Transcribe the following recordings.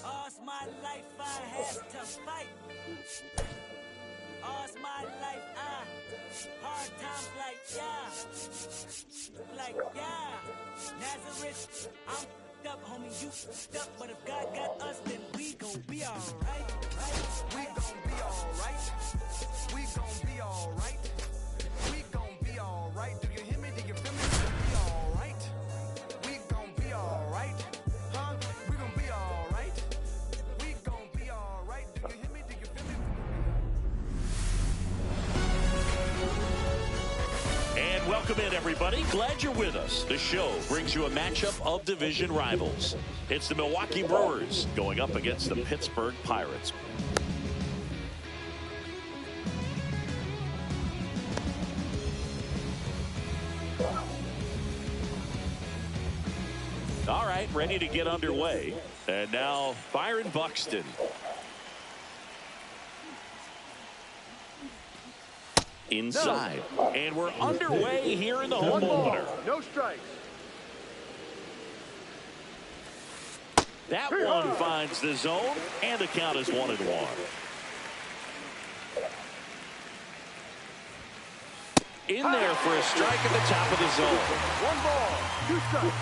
All's my life I have to fight. All's my life hard times like Nazareth. I'm up, homie, you up, but if God got us, then we gon' be alright, right? We gon' be alright. We gon' be alright. We gon' be alright. Do you hear me? Do you feel me? We gon' be alright. We gon' be alright. Huh? We gon' be alright. We gon' be alright. Do you hear me? Do you feel me? And welcome in, everybody. Glad you're with us. The show brings you a matchup of division rivals. It's the Milwaukee Brewers going up against the Pittsburgh Pirates. All right, ready to get underway. And now Byron Buxton. Inside. And we're underway here in the home opener. No strikes. That one finds the zone, and the count is 1-1. In there for a strike at the top of the zone. 1 ball, 2 strikes.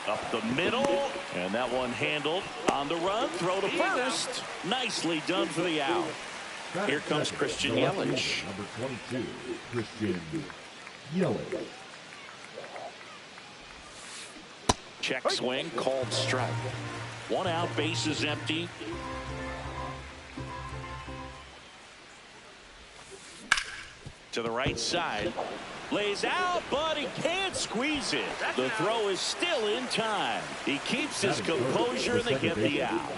Up the middle, and that one handled on the run. Throw to first. Nicely done for the out. Here comes Christian Yelich. Number 22, Christian Yelich. Check swing, called strike. 1 out, bases empty. To the right side. Lays out, but he can't squeeze it. The throw is still in time. He keeps his composure, and they get the out.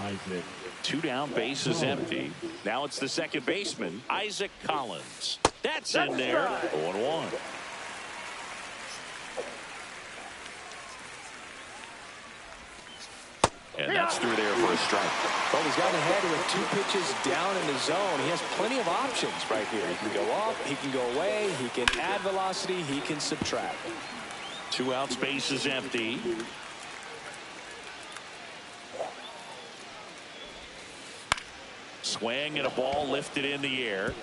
2 down, bases empty. Now it's the second baseman, Isaac Collins. That's in there. 0-1. And that's through there for a strike. Well, he's gotten ahead with 2 pitches down in the zone. He has plenty of options right here. He can go up, he can go away, he can add velocity, he can subtract. 2 outs, bases empty. Swing and a ball lifted in the air.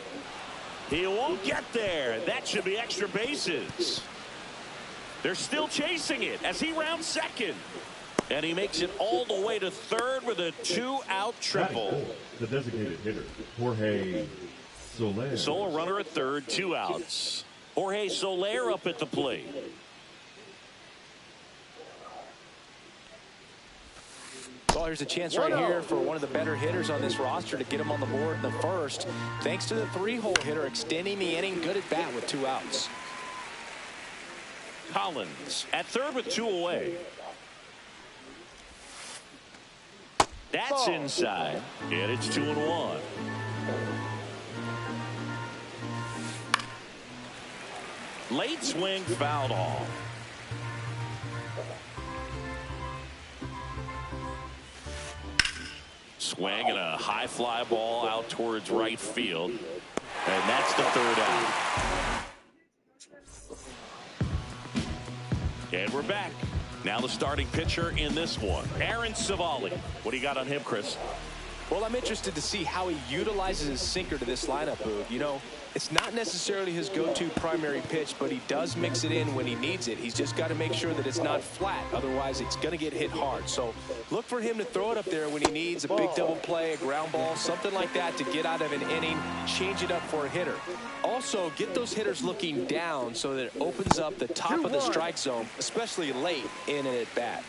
He won't get there. That should be extra bases. They're still chasing it as he rounds second. And he makes it all the way to third with a 2-out triple. The designated hitter, Jorge Soler. Solo runner at third, 2 outs. Jorge Soler up at the plate. Well, here's a chance right here for one of the better hitters on this roster to get him on the board in the first. Thanks to the 3-hole hitter extending the inning. Good at bat with 2 outs. Collins at third with 2 away. That's inside, and it's 2-1. Late swing fouled off. Swing and a high fly ball out towards right field, and that's the 3rd out. And we're back. Now the starting pitcher in this one, Aaron Savali. What do you got on him, Chris? Well, I'm interested to see how he utilizes his sinker to this lineup, Boog. You know, it's not necessarily his go-to primary pitch, but he does mix it in when he needs it. He's just got to make sure that it's not flat. Otherwise, it's going to get hit hard. So look for him to throw it up there when he needs a big double play, a ground ball, something like that to get out of an inning, change it up for a hitter. Also, get those hitters looking down so that it opens up the top of the strike zone, especially late in an at-bat.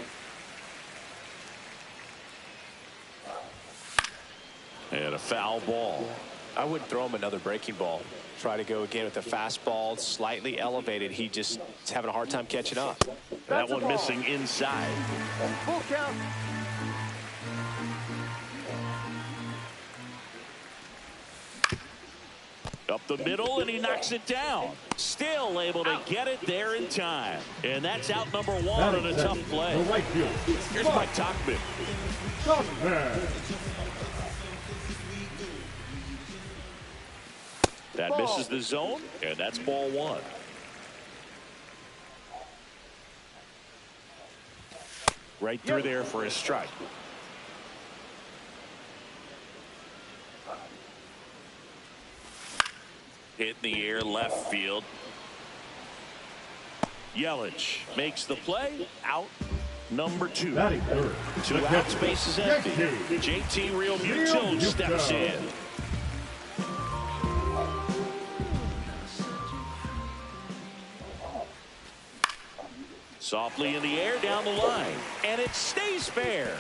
And a foul ball. I wouldn't throw him another breaking ball. Try to go again with the fastball, slightly elevated. He just is having a hard time catching up. That one missing inside. Full count. Up the middle, and he knocks it down. Still able to get it there in time. And that's out number one on a tough play. The right field. Here's Mike Tauchman. That misses the zone, and that's ball one. Right through there for a strike. Hit in the air, left field. Yelich makes the play. Out number two. Batting third. Two outs, base is empty. JT Realmuto steps in. Softly in the air down the line, and it stays fair.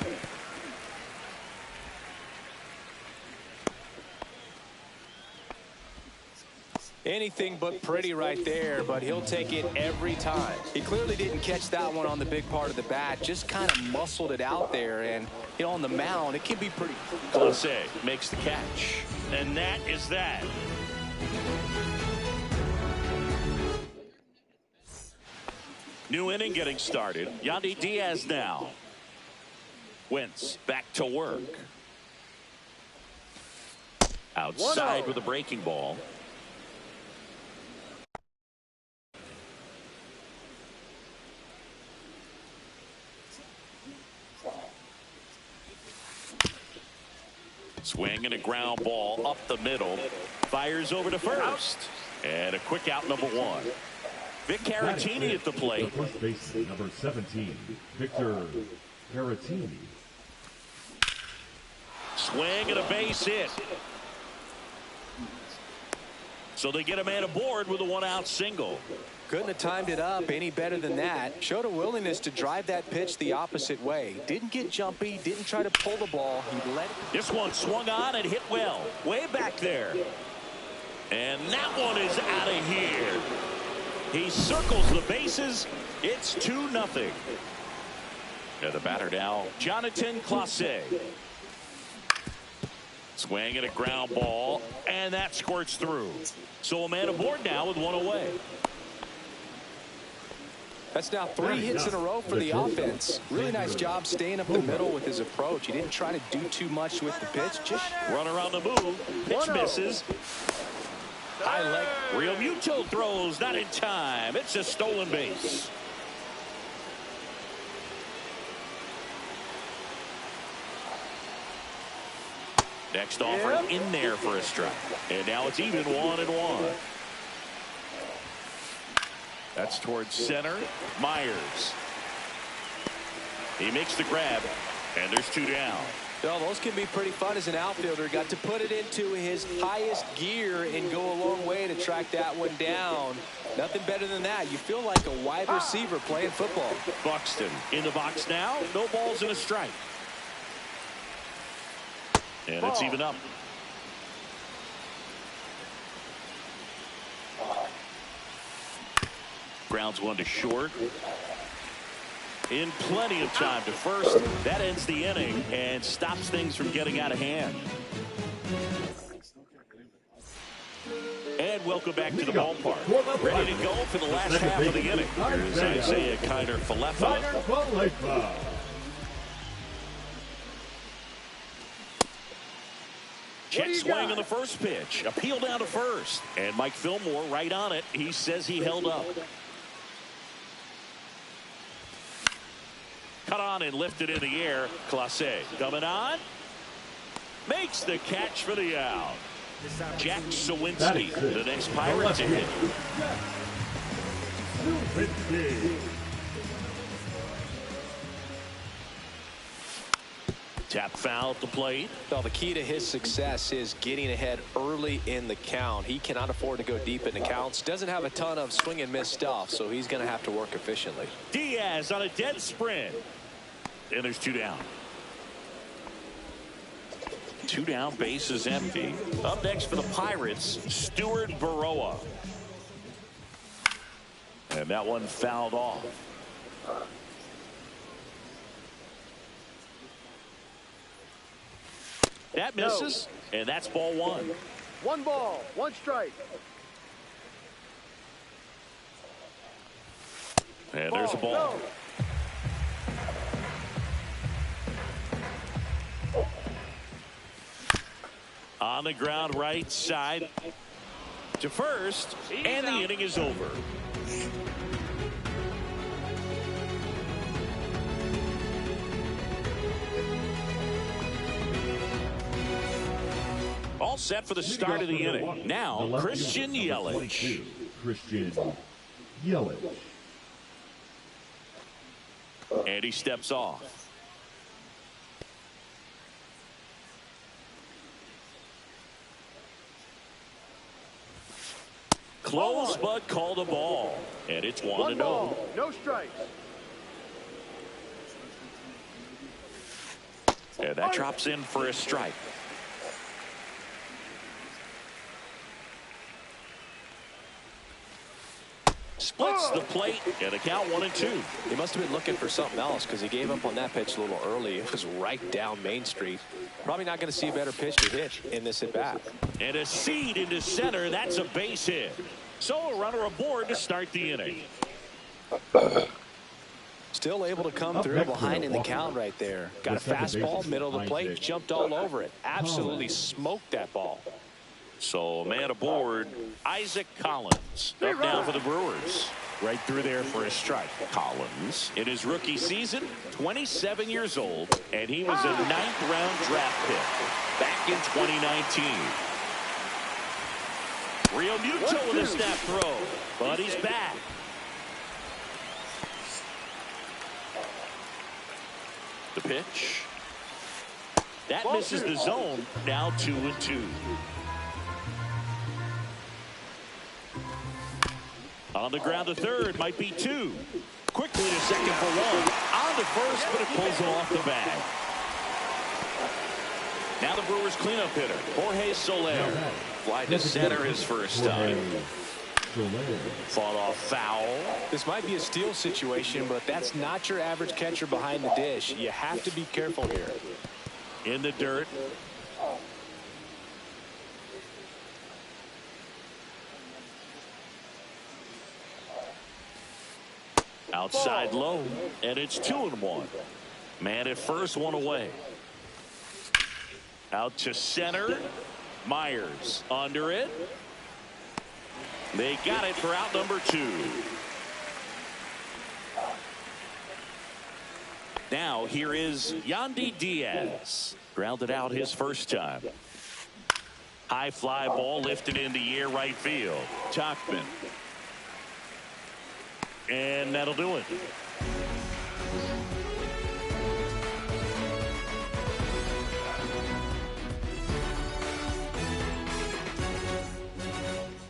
Anything but pretty right there, but he'll take it every time. He clearly didn't catch that one on the big part of the bat, just kind of muscled it out there, and you know, on the mound it can be pretty. Clase makes the catch, and that is that. New inning getting started. Yandy Diaz now. Wentz back to work. Outside with a breaking ball. Swing and a ground ball up the middle. Fires over to first. And a quick out, number one. Vic Caratini at the plate. The first base, number 17, Victor Caratini. Swing and a base hit. So they get a man aboard with a one-out single. Couldn't have timed it up any better than that. Showed a willingness to drive that pitch the opposite way. Didn't get jumpy, didn't try to pull the ball. He let it. This one swung on and hit well. Way back there. And that one is out of here. He circles the bases. It's 2-0. And the batter now, Jonathan Clase. Swing and a ground ball, and that squirts through. So a man aboard now with one away. That's now 3 hits in a row for the offense. Really nice job staying up the middle with his approach. He didn't try to do too much with the pitch. Just run around the move. Pitch misses. High leg. Realmuto throws, not in time. It's a stolen base. Next offer in there for a strike. And now it's even 1-1. That's towards center. Myers. He makes the grab, and there's 2 down. Well, those can be pretty fun as an outfielder. Got to put it into his highest gear and go a long way to track that one down. Nothing better than that. You feel like a wide receiver playing football. Buxton in the box now. No balls and a strike. And it's even up. Grounds one to short. In plenty of time to first. That ends the inning and stops things from getting out of hand. And welcome back to the ballpark. Ready to go for the last half of the inning. Here's Isaiah Kiner-Falefa. Check swing on the first pitch. Appeal down to first. And Mike Fillmore right on it. He says he held up. Cut on and lifted in the air. Clase coming on. Makes the catch for the out. Jack Sawinski, the next Pirate to hit. Tap foul at the plate. Well, the key to his success is getting ahead early in the count. He cannot afford to go deep in the counts. Doesn't have a ton of swing and miss stuff, so he's going to have to work efficiently. Diaz on a dead sprint. And there's 2 down. 2 down, bases empty. Up next for the Pirates, Stuart Baroa. And that one fouled off. That misses, and that's ball 1. 1 ball, 1 strike. And there's a ball. On the ground, right side to first, and the inning is over. All set for the start of the inning. Now, Christian Yelich. Christian Yelich. And he steps off. Close, but called a ball. And it's 1-0. No strikes. And that drops in for a strike. Splits the plate, and a count 1-2. He must have been looking for something else because he gave up on that pitch a little early. It was right down Main Street. Probably not going to see a better pitch to hit in this at bat. And a seed into center. That's a base hit. So a runner aboard to start the inning. Still able to come through behind in the count right there. Got a fastball, middle of the plate, jumped all over it. Absolutely smoked that ball. So a man aboard, Isaac Collins. Up now for the Brewers. Right through there for a strike. Collins, in his rookie season, 27 years old, and he was a 9th-round draft pick back in 2019. Real Muto with a snap throw, but he's back. The pitch. That misses the zone. Now 2-2. On the ground to third, might be 2. Quickly to second for 1. On to first, but it pulls him off the bag. Now the Brewers cleanup hitter, Jorge Soler. Fly to center his first time. Fought off foul. This might be a steal situation, but that's not your average catcher behind the dish. You have to be careful here. In the dirt. Outside low, and it's 2-1. Man at first, 1 away. Out to center. Myers under it. They got it for out number 2. Now here is Yandy Diaz. Grounded out his first time. High fly ball lifted in the air right field. Tachman. And that'll do it.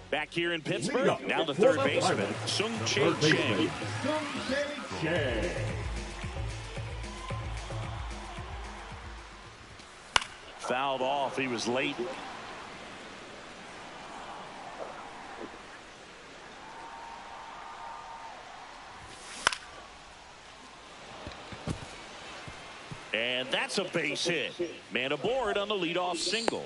Back here in Pittsburgh, now the third baseman, Sung-Chae Chang. Fouled off. He was late. And that's a base hit. Man aboard on the leadoff single.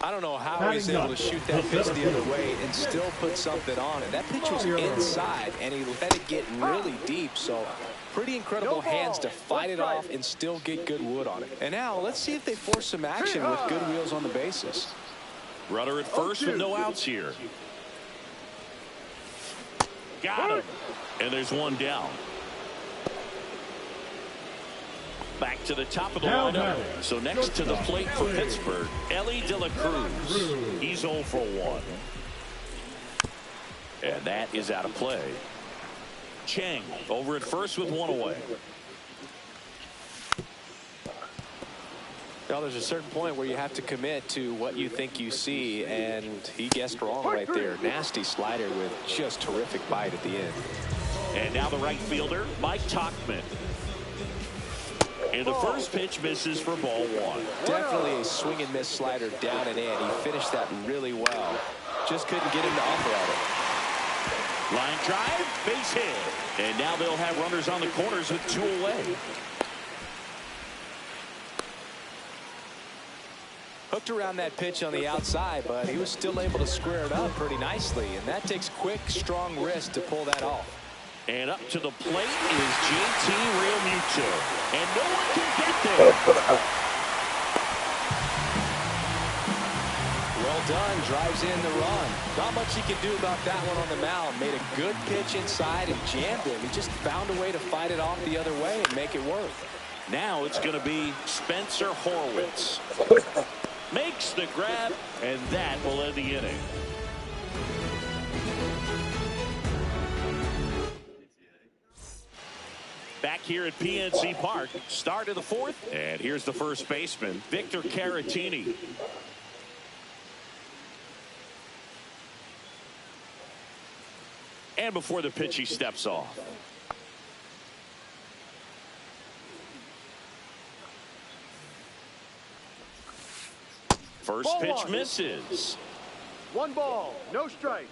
I don't know how he's able to shoot that pitch the other way and still put something on it. That pitch was inside, and he let it get really deep. So pretty incredible hands to fight it off and still get good wood on it. And now let's see if they force some action with good wheels on the bases. Runner at first with no outs here. Got him. And there's 1 down. Back to the top of the lineup. So next to the plate for Pittsburgh, Ellie De La Cruz. He's 0 for 1. And that is out of play. Chang over at first with 1 away. Well, there's a certain point where you have to commit to what you think you see, and he guessed wrong right there. Nasty slider with just terrific bite at the end. And now the right fielder, Mike Tachman. And the first pitch misses for ball one. Definitely a swing and miss slider down and in. He finished that really well. Just couldn't get him to offer at it. Line drive, base hit. And now they'll have runners on the corners with 2 away. Hooked around that pitch on the outside, but he was still able to square it up pretty nicely. And that takes quick, strong wrist to pull that off. And up to the plate is JT Realmuto. And no one can get there. Well done. Drives in the run. Not much he can do about that one on the mound. Made a good pitch inside and jammed him. He just found a way to fight it off the other way and make it work. Now it's going to be Spencer Horwitz. Makes the grab, and that will end the inning. Back here at PNC Park, start of the 4th, and here's the first baseman, Victor Caratini. And before the pitch, he steps off. First Ball pitch one. misses. 1 ball, no strikes.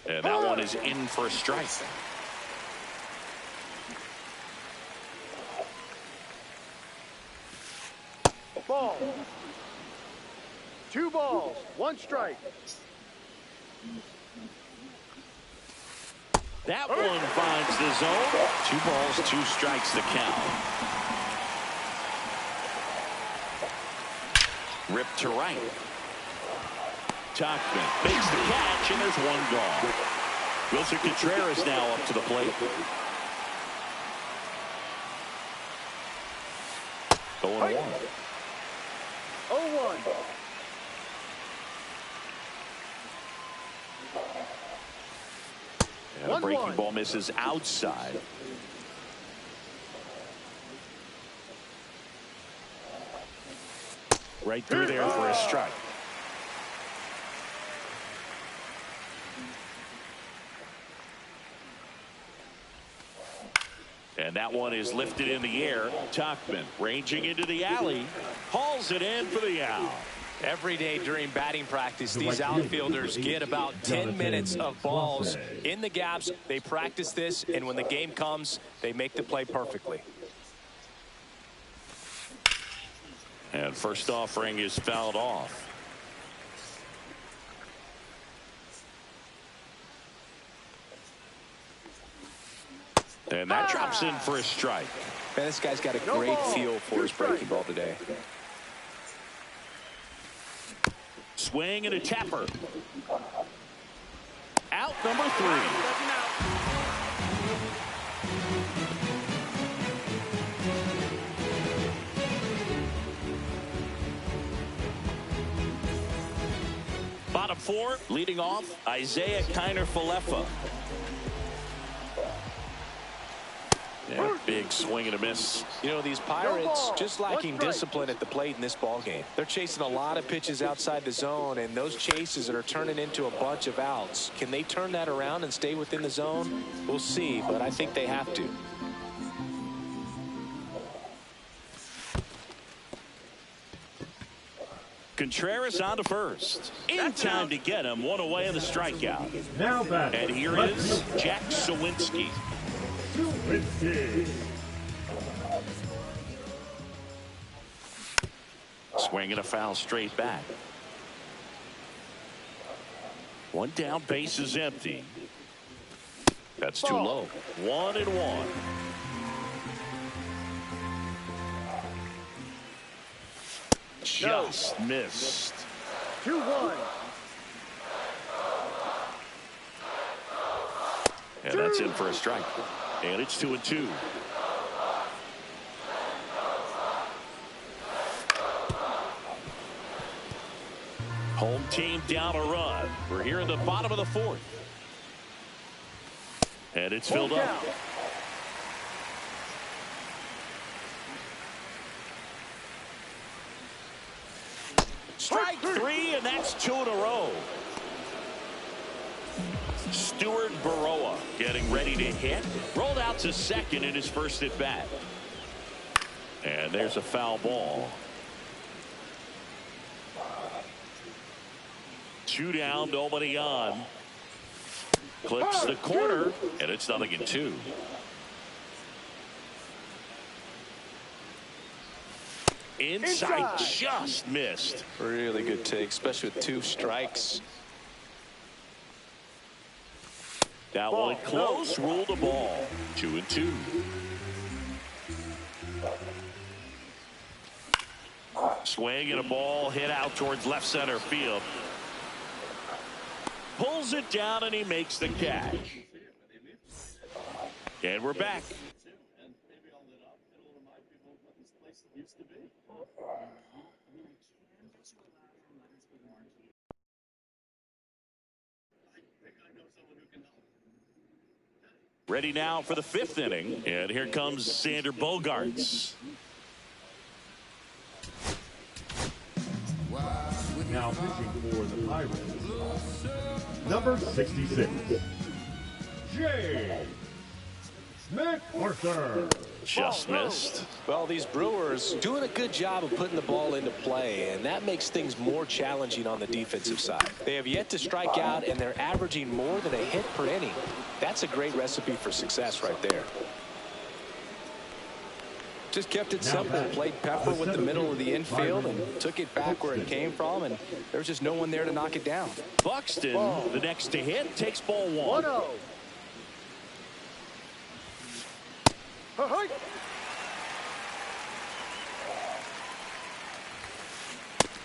And that one is in for a strike. Ball. 2 balls, 1 strike. That one finds the zone. 2 balls, 2 strikes to count. Ripped to right. Tauchman makes the catch, and there's 1 gone. Wilson Contreras now up to the plate. 0-1. 0-1. And a breaking ball misses outside. Right through there for a strike. And that one is lifted in the air. Tauchman ranging into the alley. Hauls it in for the out. Every day during batting practice, these outfielders get about 10 minutes of balls in the gaps. They practice this, and when the game comes, they make the play perfectly. And first offering is fouled off. And that drops in for a strike. Man, this guy's got a great feel for his breaking ball today. Swing and a tapper. Out number 3. Bottom 4, leading off, Isaiah Kiner-Falefa. Yeah, big swing and a miss. You know, these Pirates just lacking discipline at the plate in this ball game. They're chasing a lot of pitches outside the zone, and those chases that are turning into a bunch of outs. Can they turn that around and stay within the zone? We'll see, but I think they have to. Contreras on to first. In time to get him. 1 away in the strikeout. Now back. And here is Jack Sawinski. Swing and a foul straight back. 1 down, base is empty. That's too low. 1-1. Just missed. 2-1. And that's in for a strike. And it's 2-2. Home team down a run. We're here in the bottom of the 4th. And it's filled up. Strike 3, and that's 2 in a row. Stuart Baroa getting ready to hit. Rolled out to second in his first at bat. And there's a foul ball. 2 down, nobody on. Clips the corner, and it's 0-2. Inside, just missed. Really good take, especially with 2 strikes. That one close, ruled a ball. 2-2. Swing and a ball hit out towards left center field. Pulls it down and he makes the catch. And we're back. Ready now for the 5th inning, and here comes Xander Bogaerts. Now pitching for the Pirates, number 66, Jay McArthur. Just missed. Well, these Brewers doing a good job of putting the ball into play, and that makes things more challenging on the defensive side. They have yet to strike out, and they're averaging more than a hit per inning. That's a great recipe for success right there. Just kept it simple, played pepper with the middle of the infield and took it back where it came from, and there's just no one there to knock it down. Buxton, the next to hit, takes ball 1. 1-0.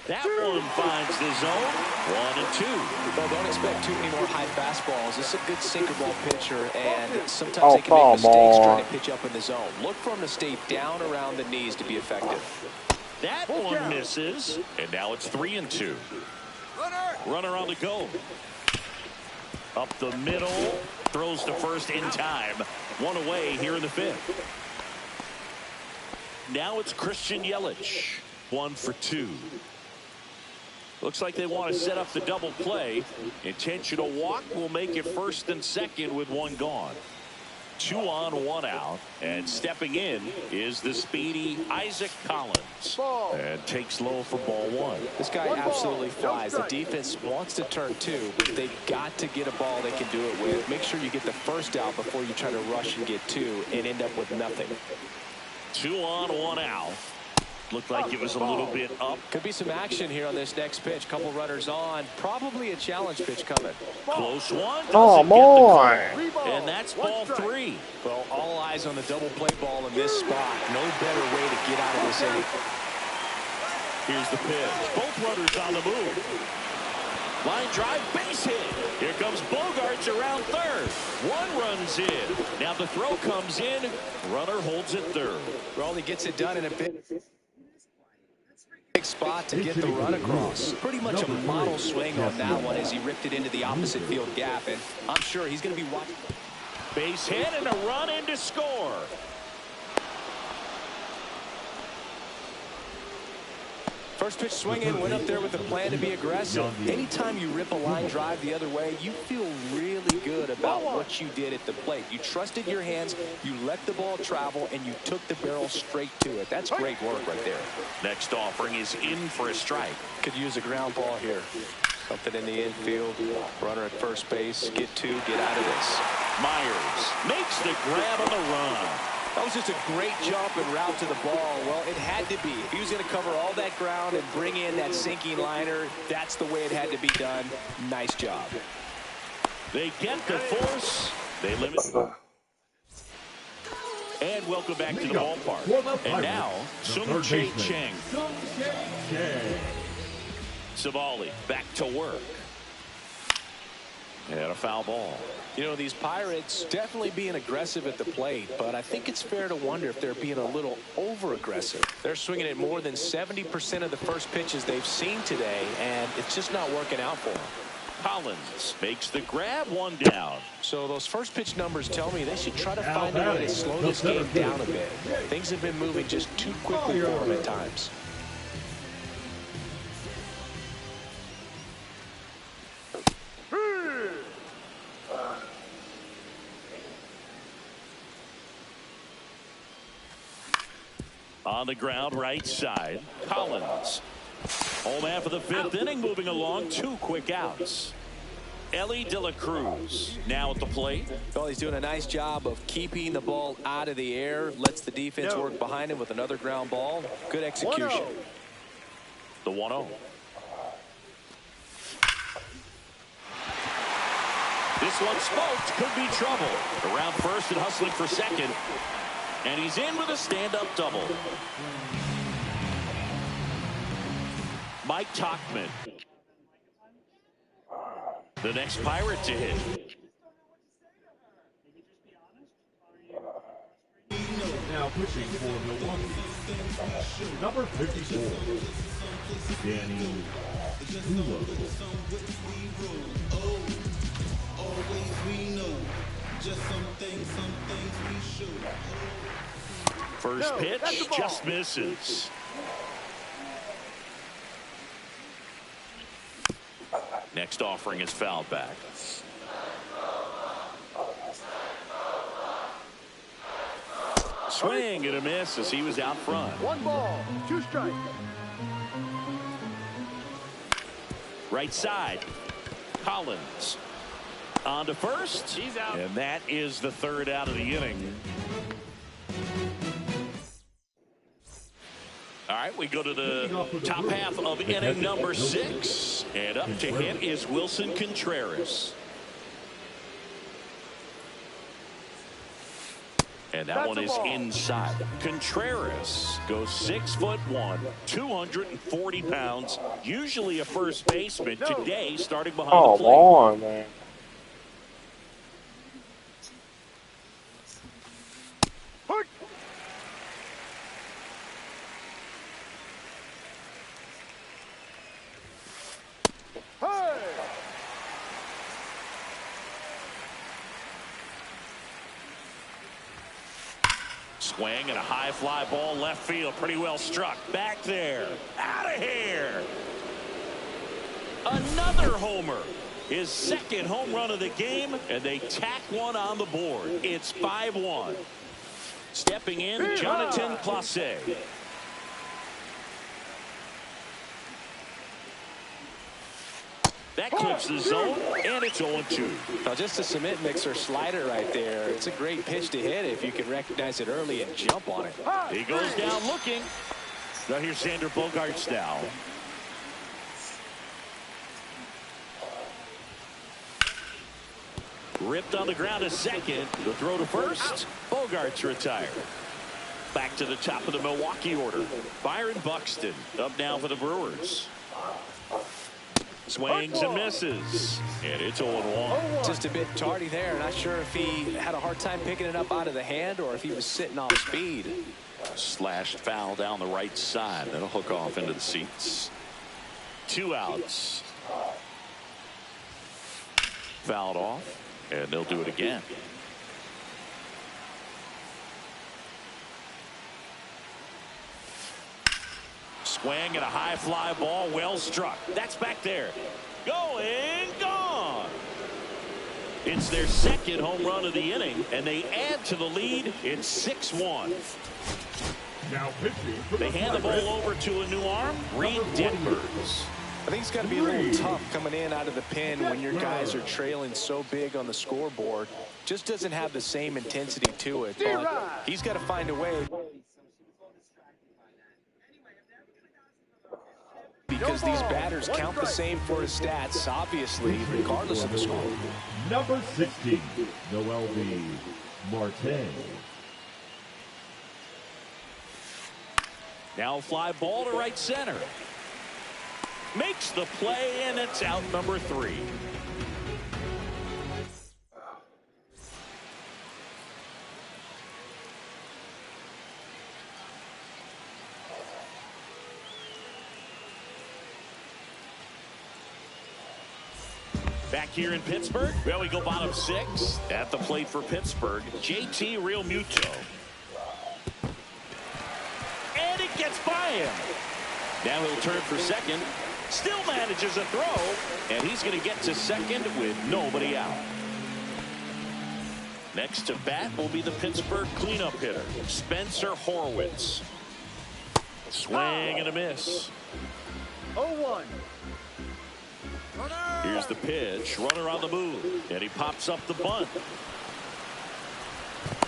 That one finds the zone. 1-2. Well, don't expect too many more high fastballs. This is a good sinker ball pitcher, and sometimes they can make mistakes trying to pitch up in the zone. Look for him to stay down around the knees to be effective. That one misses, and now it's 3-2. Runner on the go. Up the middle, throws to first in time. 1 away here in the 5th. Now it's Christian Yelich. 1 for 2. Looks like they want to set up the double play. Intentional walk will make it 1st and 2nd with 1 gone. 2 on, 1 out. And stepping in is the speedy Isaac Collins. And takes low for ball 1. This guy absolutely flies. The defense wants to turn 2, but they've got to get a ball they can do it with. Make sure you get the first out before you try to rush and get 2 and end up with nothing. 2 on, 1 out. Looked like it was a little bit up. Could be some action here on this next pitch. Couple runners on. Probably a challenge pitch coming. Close one. Oh, boy. And that's ball 3. Well, all eyes on the double play ball in this spot. No better way to get out of this inning. Here's the pitch. Both runners on the move. Line drive, base hit. Here comes Bogaerts around 3rd. 1 runs in. Now the throw comes in. Runner holds it 3rd. Well, he gets it done in a big spot to get the run across. Pretty much a model swing on that one as he ripped it into the opposite field gap, and I'm sure he's going to be watching. Base hit and a run in to score. First pitch swinging, went up there with a plan to be aggressive. Anytime you rip a line drive the other way, you feel really good about what you did at the plate. You trusted your hands, you let the ball travel, and you took the barrel straight to it. That's great work right there. Next offering is in for a strike. Could use a ground ball here. Something in the infield. Runner at first base. Get 2, get out of this. Myers makes the grab on the run. That was just a great jump and route to the ball. Well, it had to be. If he was going to cover all that ground and bring in that sinking liner, that's the way it had to be done. Nice job. They get the force. They limit. And welcome back to the ballpark. And now, Sung Chae Cheng. Savali back to work. And a foul ball. You know, these Pirates definitely being aggressive at the plate, but I think it's fair to wonder if they're being a little over-aggressive. They're swinging at more than 70% of the first pitches they've seen today, and it's just not working out for them. Collins makes the grab, 1 down. So those first pitch numbers tell me they should try to find a way to slow this game down a bit. Things have been moving just too quickly for them at times. On the ground, right side. Collins. Home half of the fifth inning, moving along. 2 quick outs. Ellie De La Cruz now at the plate. Well, he's doing a nice job of keeping the ball out of the air. Lets the defense work behind him with another ground ball. Good execution. 1-0. The 1-0. This one smoked. Could be trouble. Around first and hustling for second. And he's in with a stand-up double. Mike Tauchman. The next Pirate to hit. Now pitching for Milwaukee, number 54, Danny Hulo. First pitch just misses. Next offering is fouled back. Swing and a miss as he was out front. 1 ball, 2 strikes. Right side. Collins. On to first. He's out. And that is the 3rd out of the inning. All right, we go to the top half of inning number 6. And up to him is Wilson Contreras. And that one is inside. Contreras goes 6'1", 240 pounds. Usually a first baseman. Today, starting behind the plate. On, man. Swing and a high fly ball left field. Pretty well struck. Back there. Out of here. Another homer. His 2nd home run of the game, and they tack one on the board. It's 5-1. Stepping in, Jonathan Clase. That clips the zone, and it's 0-2. Now, just a cement mixer slider right there. It's a great pitch to hit if you can recognize it early and jump on it. He goes down looking. Now here's Xander Bogaerts now. Ripped on the ground to second. The throw to first. Bogaerts retired. Back to the top of the Milwaukee order. Byron Buxton up now for the Brewers. Swings and misses. And it's 0-1. Just a bit tardy there. Not sure if he had a hard time picking it up out of the hand or if he was sitting off speed. Slashed foul down the right side. That'll hook off into the seats. 2 outs. Fouled off. And they'll do it again. Swing and a high fly ball, well struck. That's back there. Going, gone. It's their 2nd home run of the inning, and they add to the lead. It's 6-1. Now pitching. They hand the ball over to a new arm, Reed Detmers. I think it's got to be a little tough coming in out of the pen when your guys are trailing so big on the scoreboard. Just doesn't have the same intensity to it. But he's got to find a way. Because these batters count the same for his stats, obviously, regardless of the score. Number 16, Noel B. Marte. Now fly ball to right center. Makes the play, and it's out number 3. Back here in Pittsburgh, well, we go bottom 6. At the plate for Pittsburgh, JT Realmuto. And it gets by him. Now he'll turn for second. Still manages a throw, and he's going to get to second with nobody out. Next to bat will be the Pittsburgh cleanup hitter, Spencer Horwitz. Swing and a miss. 0-1. Here's the pitch. Runner on the move. And he pops up the bunt.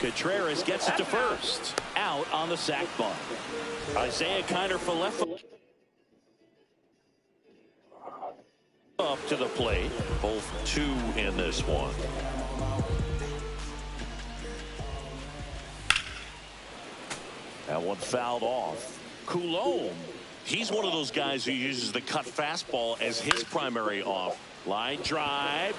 Contreras gets it to first. Out on the sac bunt. Isaiah Kiner for left. Up to the plate. Both 2 in this one. That one fouled off. Coulomb. He's one of those guys who uses the cut fastball as his primary off. Line drive.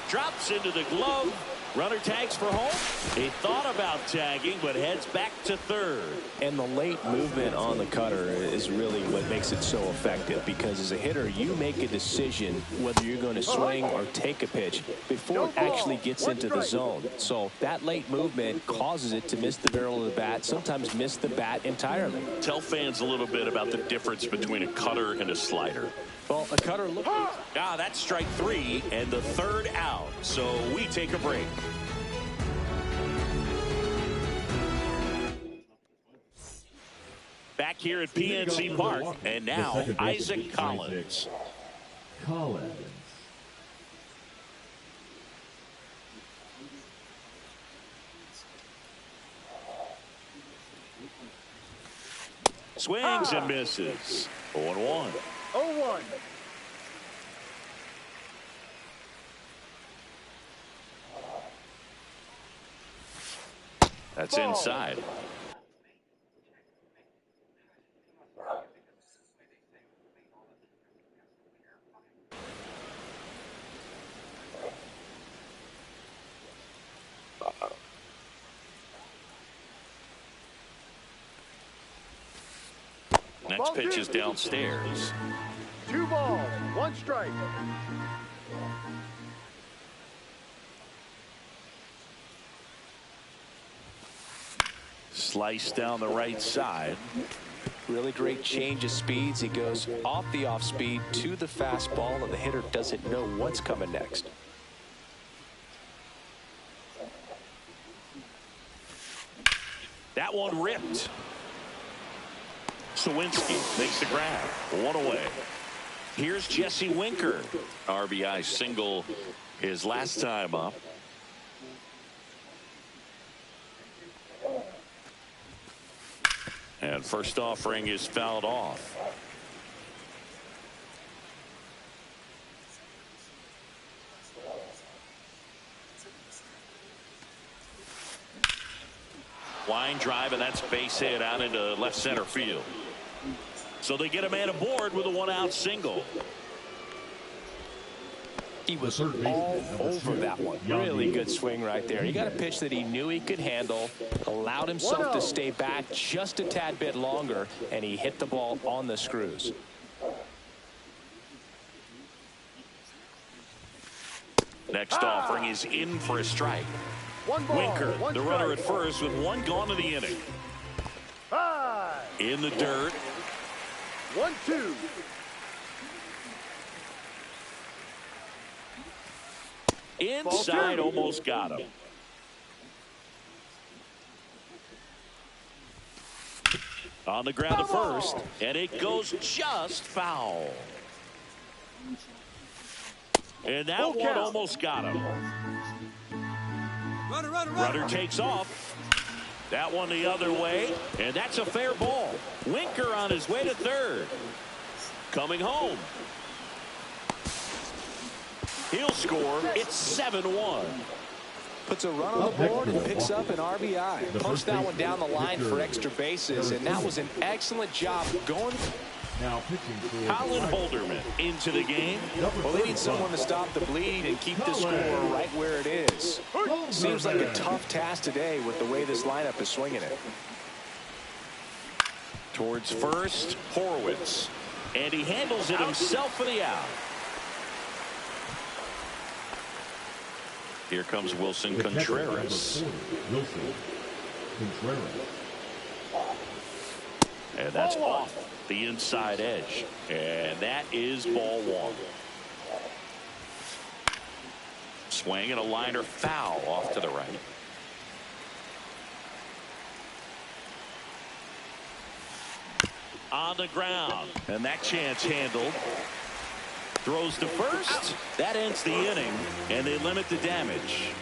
Drops into the glove. Runner tags for home. He thought about tagging, but heads back to third. And the late movement on the cutter is really what makes it so effective, because as a hitter, you make a decision whether you're going to swing or take a pitch before it actually gets into the zone. So that late movement causes it to miss the barrel of the bat, sometimes miss the bat entirely. Tell fans a little bit about the difference between a cutter and a slider. Well, a cutter looks. That's strike 3 and the third out. So we take a break. Back here at PNC Park, and now Isaac Collins. Swings and misses. 0-1. 0-1. That's inside. Next pitch is downstairs. 2 balls, 1 strike. Slice down the right side. Really great change of speeds. He goes off the off speed to the fastball, and the hitter doesn't know what's coming next. That one ripped. Sawinski makes the grab. 1 away. Here's Jesse Winker. RBI single his last time up. And first offering is fouled off. Line drive, and that's base hit out into left center field. So they get a man aboard with a 1-out single. He was all over that one. Really good swing right there. He got a pitch that he knew he could handle, allowed himself to stay back just a tad bit longer, and he hit the ball on the screws. Next offering is in for a strike. Winker, the runner at first, with 1 gone in the inning. In the dirt. 1-2. Inside, almost got him. On the ground to first, and it goes just foul. And that one almost got him. Runner takes off. That one the other way, and that's a fair ball. Winker on his way to third. Coming home. He'll score. It's 7-1. Puts a run on the board and picks up an RBI. Punched that one down the line for extra bases, and that was an excellent job going. Now pitching for Colin Holderman into the game. Well, they need someone to stop the bleed and keep the score right where it is. Seems like a tough task today with the way this lineup is swinging it. Towards first, Horwitz. And he handles it himself for the out. Here comes Wilson Contreras. Wilson Contreras. And that's off the inside edge. And that is ball 1. Swing and a liner foul off to the right. on the ground. And that chance handled. Throws to first. That ends the inning, and they limit the damage.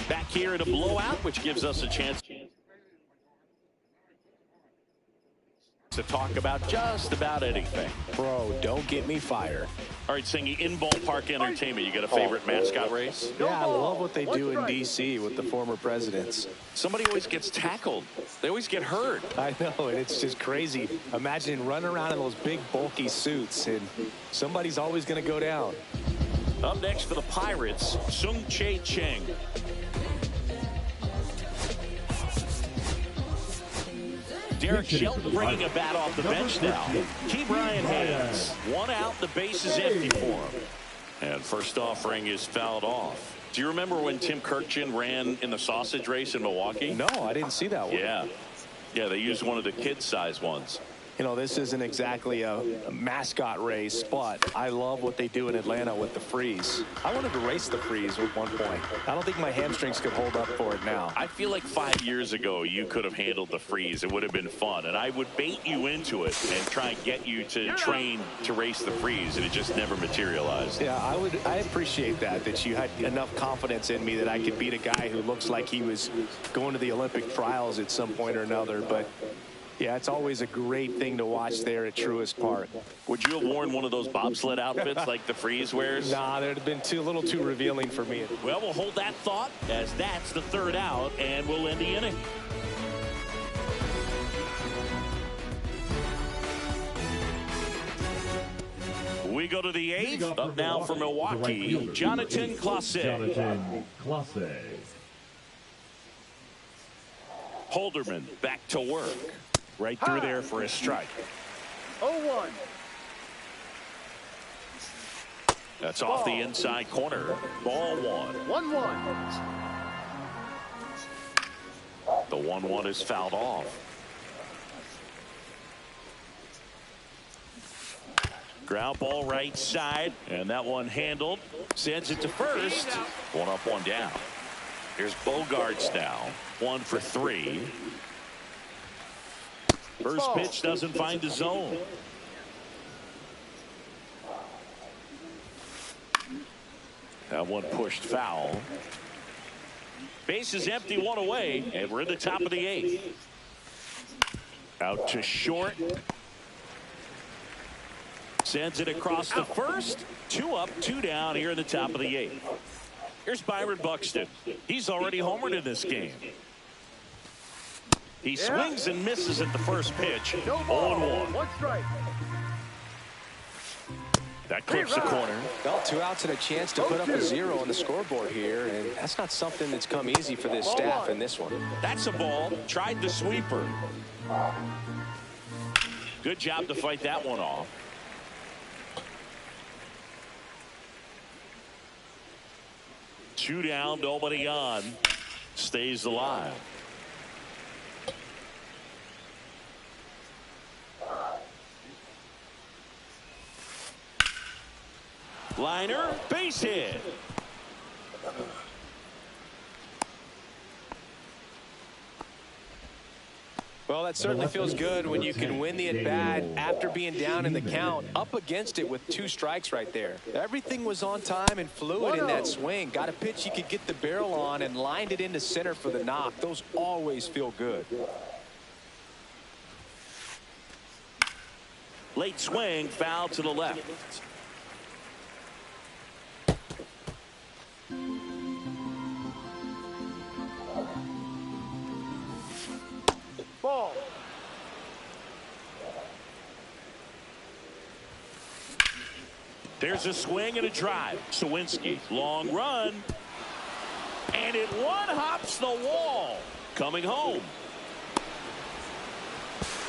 Back here in a blowout, which gives us a chance to talk about just about anything. Bro, don't get me fired. All right, Singy, in ballpark entertainment, you got a favorite mascot race? Yeah, I love what they do in D.C. with the former presidents. Somebody always gets tackled. They always get hurt. I know, and it's just crazy. Imagine running around in those big, bulky suits, and somebody's always going to go down. Up next for the Pirates, Sung Chae Cheng. Derek Shelton bringing a bat off the bench now. Key Brian Hayes. 1 out, the base is empty for him. And first offering is fouled off. Do you remember when Tim Kirkjian ran in the sausage race in Milwaukee? No, I didn't see that one. Yeah, they used one of the kid-size ones. You know, this isn't exactly a mascot race, but I love what they do in Atlanta with the freeze. I wanted to race the freeze at one point. I don't think my hamstrings could hold up for it now. I feel like 5 years ago you could have handled the freeze. It would have been fun, and I would bait you into it and try and get you to train to race the freeze, and it just never materialized. Yeah, I appreciate that you had enough confidence in me that I could beat a guy who looks like he was going to the Olympic trials at some point or another, but yeah, it's always a great thing to watch there at Truist Park. Would you have worn one of those bobsled outfits like the freeze wears? Nah, they'd have been a little too revealing for me. Well, we'll hold that thought as that's the 3rd out, and we'll end the inning. We go to the 8th. Up now for Milwaukee, Jonathan Clase. Holderman back to work. Right through there for a strike. 0-1. That's off the inside corner. Ball 1. 1-1. The 1-1 is fouled off. Ground ball right side, and that one handled. Sends it to first. 1 up, 1 down. Here's Bogarts now. 1 for 3. First pitch doesn't find the zone. That one pushed foul. Base is empty, 1 away, and we're in the top of the 8th. Out to short. Sends it across the first. 2 up, 2 down here in the top of the 8th. Here's Byron Buxton. He's already homered in this game. He swings and misses at the first pitch. 0-1. 1 strike. That clips the corner. Well, 2 outs and a chance to put up a 0 on the scoreboard here, and that's not something that's come easy for this staff in this one. That's a ball. Tried the sweeper. Good job to fight that one off. Two down, nobody on. Stays alive. Liner, base hit. Well, that certainly feels good when you can win the at-bat after being down in the count, up against it with 2 strikes right there. Everything was on time and fluid in that swing. Got a pitch you could get the barrel on and lined it into center for the knock. Those always feel good. Late swing, foul to the left. Ball. There's a swing and a drive. Sawinski, long run. And it one-hops the wall. Coming home.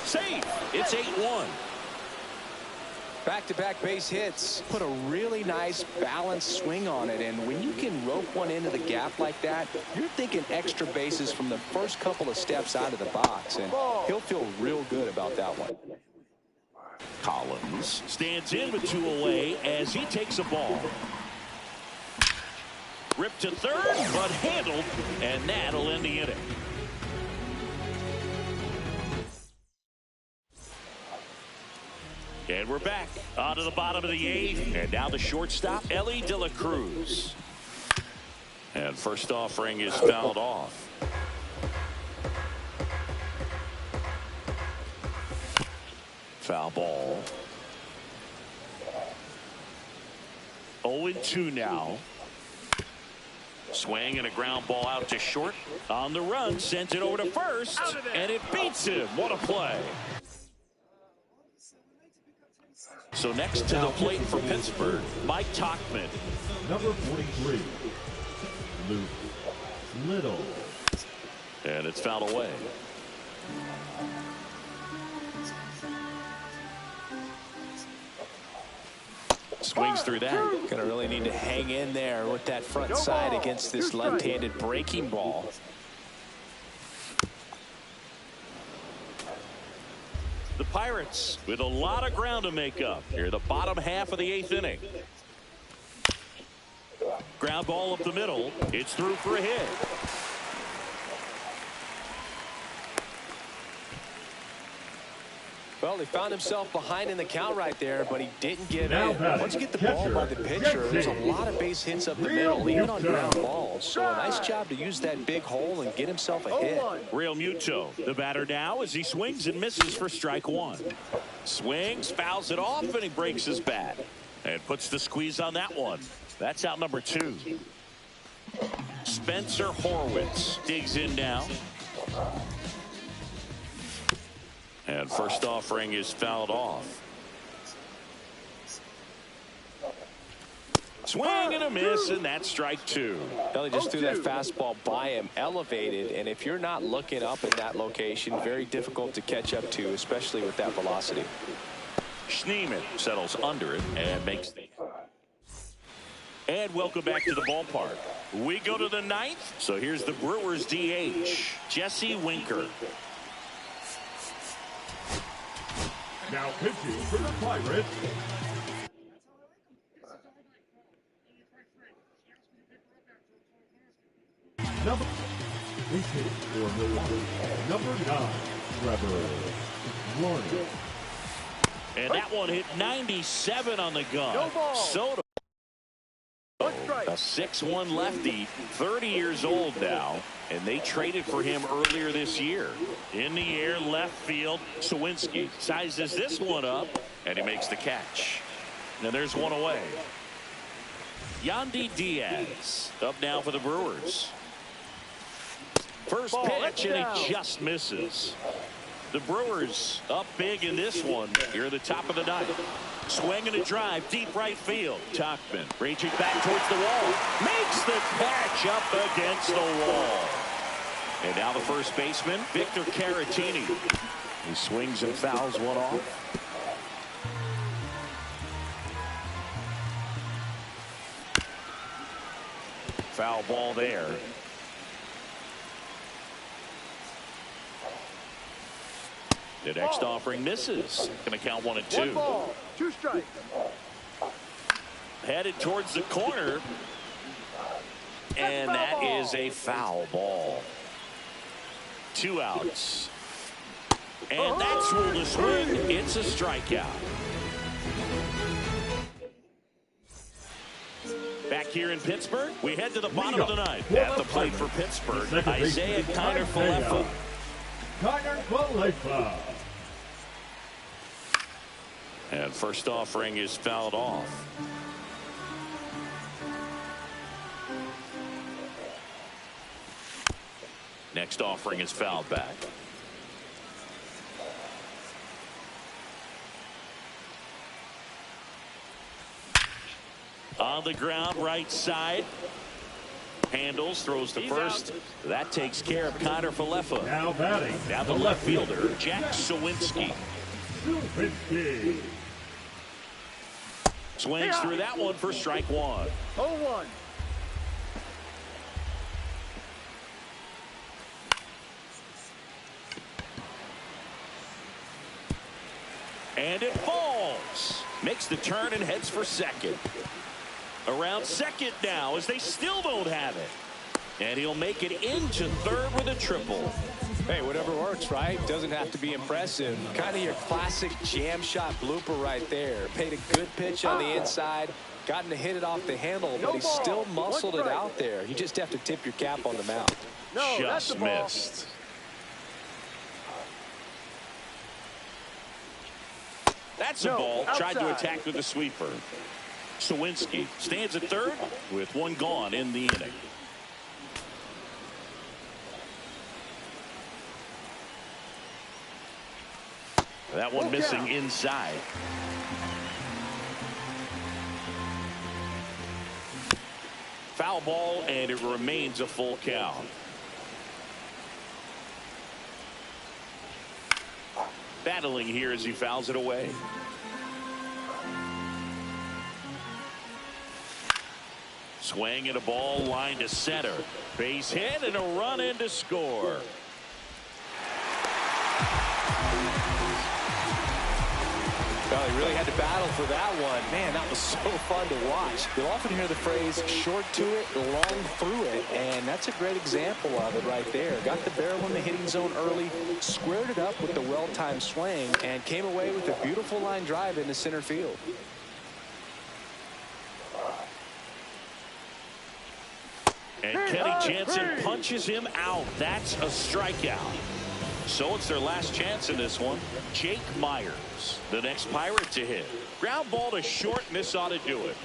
Safe. It's 8-1. Back-to-back base hits. Put a really nice balanced swing on it, and when you can rope one into the gap like that, you're thinking extra bases from the first couple of steps out of the box, and he'll feel real good about that one. Collins stands in with 2 away as he takes a ball. Ripped to third, but handled, and that'll end the inning. And we're back on to the bottom of the 8th. And now the shortstop, Ellie De La Cruz. And first offering is fouled off. Foul ball. 0-2 now. Swing and a ground ball out to short. On the run, sends it over to first, and it beats him. What a play. So next to the plate for Pittsburgh, Mike Tauchman. Number 43, Luke Little. And it's fouled away. Swings through that. Gonna really need to hang in there with that front side against this left-handed breaking ball. The Pirates with a lot of ground to make up here, the bottom half of the 8th inning. Ground ball up the middle. It's through for a hit. Well, he found himself behind in the count right there, but he didn't give in. Once you get the ball by the pitcher, there's a lot of base hits up the middle, even on ground balls. So a nice job to use that big hole and get himself a hit. Real Muto, the batter now, as he swings and misses for strike 1. Swings, fouls it off, and he breaks his bat. And puts the squeeze on that one. That's out number 2. Spencer Horwitz digs in now. And first offering is fouled off. Swing and a miss, and that's strike 2. Well, he just threw that fastball by him, elevated, and if you're not looking up in that location, very difficult to catch up to, especially with that velocity. Schneemann settles under it and makes the... And welcome back to the ballpark. We go to the 9th. So here's the Brewers DH, Jesse Winker. Now pitching for the Pirates, number 18 for Milwaukee, number 9, Trevor Warner. And that one hit 97 on the gun. Soto, a 6'1 lefty, 30 years old now, and they traded for him earlier this year. In the air, left field, Sawinski sizes this one up, and he makes the catch. Now there's one away. Yandy Diaz up now for the Brewers. First pitch, and he just misses. The Brewers up big in this one here at the top of the 9th. Swing and a drive, deep right field. Tauchman reaching back towards the wall. Makes the catch up against the wall. And now the first baseman, Victor Caratini. He swings and fouls one off. Foul ball there. The next offering misses. Going to count 1 and 2. 1 ball, 2 strikes. Headed towards the corner. And that is a foul ball. 2 outs. And that's ruled a swing. It's a strikeout. Back here in Pittsburgh, we head to the bottom of the 9th. At the plate for Pittsburgh, Isaiah Kiner-Falefa. And first offering is fouled off. Next offering is fouled back. On the ground, right side. Handles, throws to first. That takes care of Kiner-Falefa. Now batting. Now the left fielder, Jack Sawinski. Swings through that one for strike 1. 0-1. And it falls. Makes the turn and heads for second. Around second now as they still don't have it. And he'll make it into third with a triple. Hey, whatever works, right? Doesn't have to be impressive. Kind of your classic jam shot blooper right there. Paid a good pitch on the inside. Gotten to hit it off the handle, but he still muscled it out there. You just have to tip your cap on the mound. No, that's the Just ball. missed. That's a ball. Tried to attack with a sweeper. Sawinski stands at third with one gone in the inning. That one missing inside. Foul ball, and it remains a full count. Battling here as he fouls it away. Swing and a ball line to center. Base hit and a run in to score. Well, he really had to battle for that one. Man, that was so fun to watch. You'll often hear the phrase short to it, long through it, and that's a great example of it right there. Got the barrel in the hitting zone early, squared it up with the well-timed swing, and came away with a beautiful line drive into center field. And Kenny Jansen punches him out. That's a strikeout. So it's their last chance in this one. Jake Myers, the next Pirate to hit. Ground ball to short, and this ought to do it.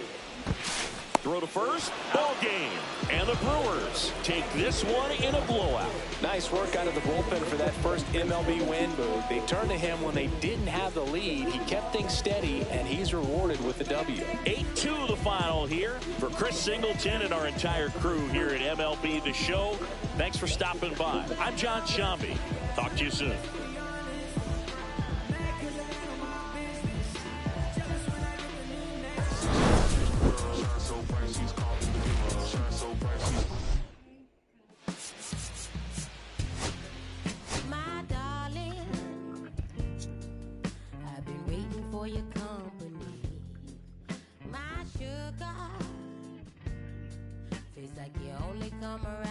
Throw to first, ball game. And the Brewers take this one in a blowout. Nice work out of the bullpen for that first MLB win, Boog. They turned to him when they didn't have the lead. He kept things steady, and he's rewarded with the W. 8-2 the final here. For Chris Singleton and our entire crew here at MLB The Show, thanks for stopping by. I'm John Shambi. Talk to you soon. My darling, I've been waiting for your company. My sugar, feels like you only come around